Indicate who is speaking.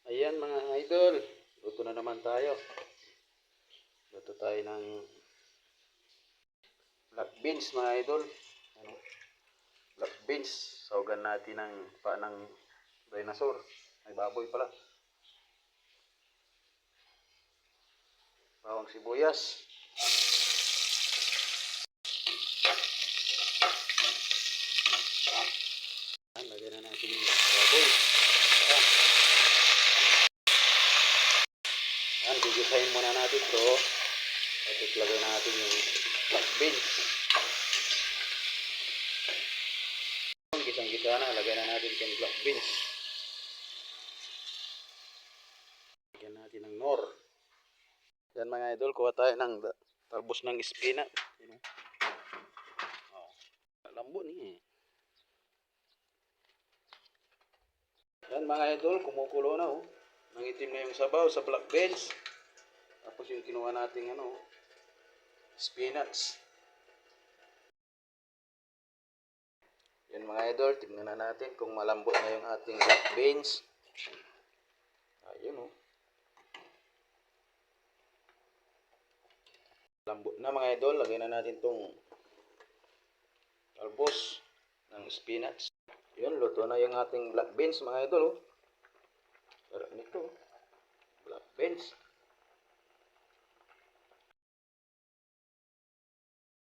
Speaker 1: Ayan mga idol, luto na naman tayo. Luto tayo ng black beans mga idol. Ano? Black beans, saugan natin ng ng dinosaur. Ay baboy pala. Bawang sibuyas. Lagyan na natin yung baboy. Gigisahin muna natin ito. At itlagay natin yung black beans. Gisang-gisa na, lagay na natin yung black beans. Lagyan natin ng nor. Yan mga idol, kuha tayo ng talbos ng spinach. Oh, lambo niya. Yan mga idol, kumukulo na oh. Nangitim na yung sabaw sa black beans. Tapos yung kinuha nating spinach. Yan mga idol, tingnan na natin kung malambot na yung ating black beans. Ayun oh. Lambot na mga idol, lagyan na natin tong talbos ng spinach. Yun, luto na yung ating black beans mga idol oh. Sarap nito. Black beans.